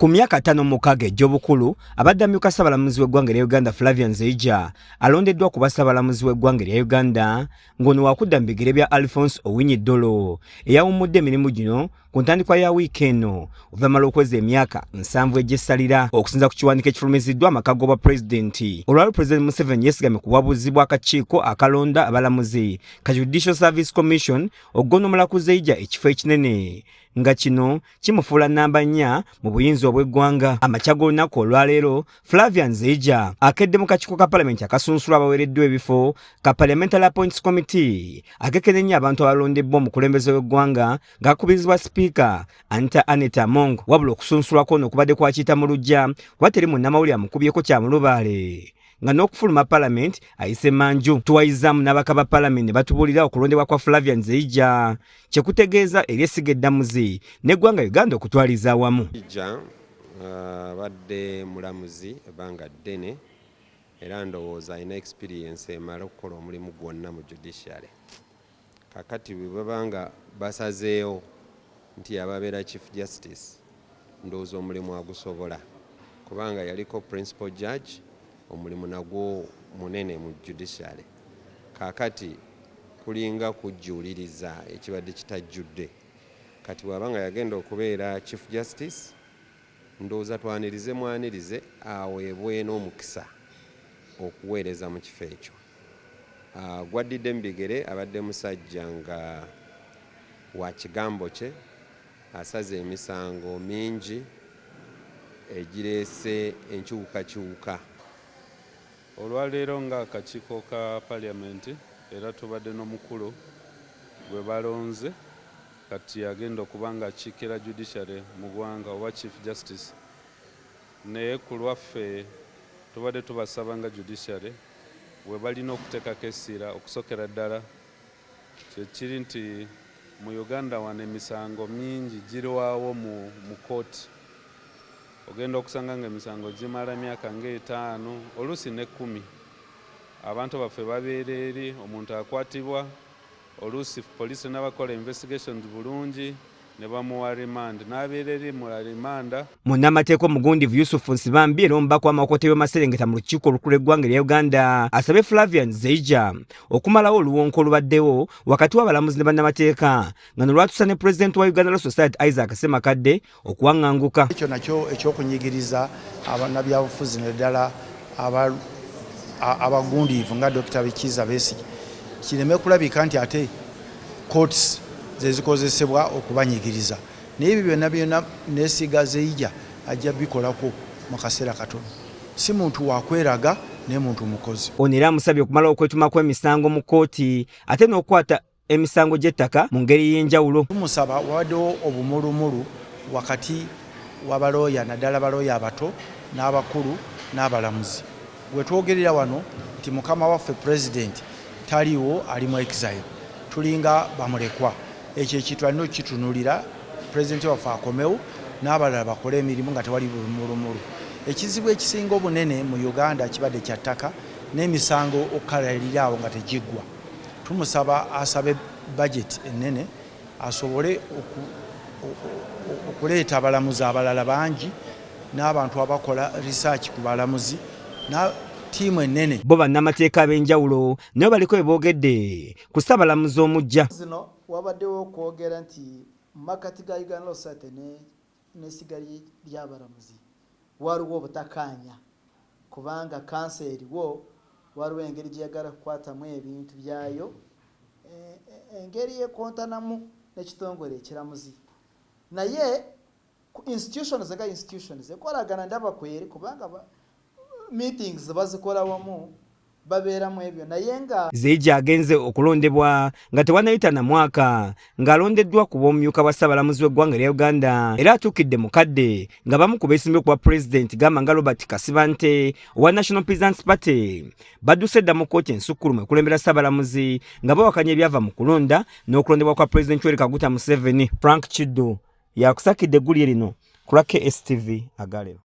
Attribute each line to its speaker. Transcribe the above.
Speaker 1: Ku myaka 5 egy'obukulu abadde amyuka Ssaabalamuzi w'eggwanga lya Uganda Flavian Nzija alondeddwa kuba Ssaabalamuzi w'eggwanga lya Uganda ng'ono wakudda mu bigere bya Alphonse Owiny Dollo eyawummudde emirimu gino ku ntandikwa ya wiiki eno oluvannyuma lw'okweza emyaka 7 egy'essalira okusinza ku kiwandiiko ekifulumiziddwa amaka g'obwa pulezidenti olwali Pulezidenti Museveni yeesigamye ku bwabuzi bw'akakiiko akalonda abalamuzi ka Judicial Service Commission okuggona omulamuzi Nzija ekifo ekinene nga kino kimufuula nnamba 4 mu buyinza obw'eggwanga. Amakya g'olunaku olwaleero Flavian Nzija akedde mu kakiiko ka palamenti akasunsula abaweereddwa ebifo ka Parliamentary Appointments Committee akekenenya abantu abalondebbwa omukulembeze w'eggwanga ng'akubirizibwa sipiika Anita Among, wabula okusunsulwako ono kubadde kwakiyita mu luggya kuba teri munnamawulire amukubyeko kya mulubaale nga n'okufuluma palamenti ayise manju. Tuwayizaamu n'abaka ba palamenti batubuulira okulondebwa kwa Flavian Nzija kye kutegeeza eri essiga eddamuzi n'eggwanga Uganda okutwaliza awamu.
Speaker 2: Abadde mulamuzi ebbanga ddene era ndowooza alina experience emala okukola omulimu gwonna mu judiciary. Kakati bwe babanga basazeewo nti ababeera Chief Justice ndowooza omulimu agusobola kubanga yaliko principal judge, omulimu nagwo munene mu judiciary. Kakati kulinga kujuliriza ekibadde kitajjudde. Kati bw'abanga yagenda okubeera Chief Justice ndowooza twanirize mwanirize aweebwe n'omukisa okuweereza mu kifo ekyo. Gwaddidde mu bigere abadde musajja nga wa kigambo kye, asaze emisango mingi egireese enkyukakyuka.
Speaker 3: Olwaleero nga akakiiko ka paliamenti era tubadde n'omukulu gwe balonze kati agenda okuba nga akiikira judiciary mu ggwanga oba Chief Justice. Naye ku lwaffe tubadde tubasaba nga judiciary bwe balina okuteekako essira okusokera ddala kyekiri nti mu Uganda wano emisango mingi girwawo mu kooti. Ogenda okusanga nga emisango gimala myaka nga 5 oluusi ne 10. Abantu baffe babeera eri, omuntu akwatibwa oluusi poliisi n'abakola investigations bulungi ne bamuwa remand n'abeera eri mu rimanda.
Speaker 1: Munnamateeka omugundivu Yusufu Nsibambi era omubaka w'amakooti y'Amaserengeta mu lukiiko olukulu lw'eggwanga lya Uganda asabye Flavian Nzija okumalawo oluwonko olubaddewo wakati w'abalamuzi ne bannamateeka nga nolwatuusa ne Pulezidenti wa Uganda Law Society Isaac Ssemakadde okuwaŋŋanguka.
Speaker 4: Ekyo nakyo ekyokunyigiriza abannabyabufuzi naddala abagundiivu nga Dr. Bikiza Besigye kireme kulabika nti ate courts zezikozesebwa okubanyigiriza. Naye ebyo byonna neesiga Nzija ajja bikolako mu kaseera katono. Si muntu wakweraga naye muntu mukozi.
Speaker 1: Ono era amusabye okumalawo okwetuma kw'emisango mu kooti ate n'okukwata emisango gy'ettaka mu ngeri y'enjawulo.
Speaker 4: Tumusaba wawaddewo obumulumulu wakati w'abalooya naddala abalooya abato n'abakulu n'abalamuzi. Bwe twogerera wano nti mukama waffe Pulezidenti taliiwo, ali mu exile, tulinga bamulekwa. Ekyo ekintu alina okukitunulira Pulezidenti waffe akomewo n'abalala bakole emirimu nga tewali bulumulumulu. Ekizibu ekisinga obunene mu Uganda kibadde kya ttaka n'emisango okukalalira awo nga tegiggwa. Tumusaba asabe budget ennene asobole okuleeta abalamuzi abalala bangi n'abantu abakola research ku balamuzi na tiimu ennene.
Speaker 1: Bo bannamateeka ab'enjawulo nabo baliko boogedde ku Ssaabalamuzi omuggya.
Speaker 5: Zino wabaddewo okwogera nti mu makati ga Uganda Law Society n'essiga ly'abalamuzi waliwo obutakkaanya kubanga kansa eriwo, waliwo engeri gyeyagala kukwatamu ebintu byayo, engeri yekontanamu n'ekitongole ekiramuzi. Naye institutions nga institutions ekolagana ndaba kweri kubanga meetings bazikola wamu babeeramu ebyo. Naye nga
Speaker 1: Nzija agenze okulondebwa nga tewanayita na mwaka ng'alondeddwa ku bw'omumyuka bwa Ssaabalamuzi w'eggwanga lya Uganda era atuukidde mukadde nga bamu ku beesimbyewo ku bwa Pulezidenti gamba nga Robert Kasibante owa National Peasants Party badduse dda mu kkooti ensukkulumu ekulembera Ssaabalamuzi nga bawakanya ebyava mu kulonda n'okulondebwa kwa Pulezidenti Yoweri Kaguta Museveni. Frank Kiddo yakusakidde eggulire lino ku lwa KSTV Agalero.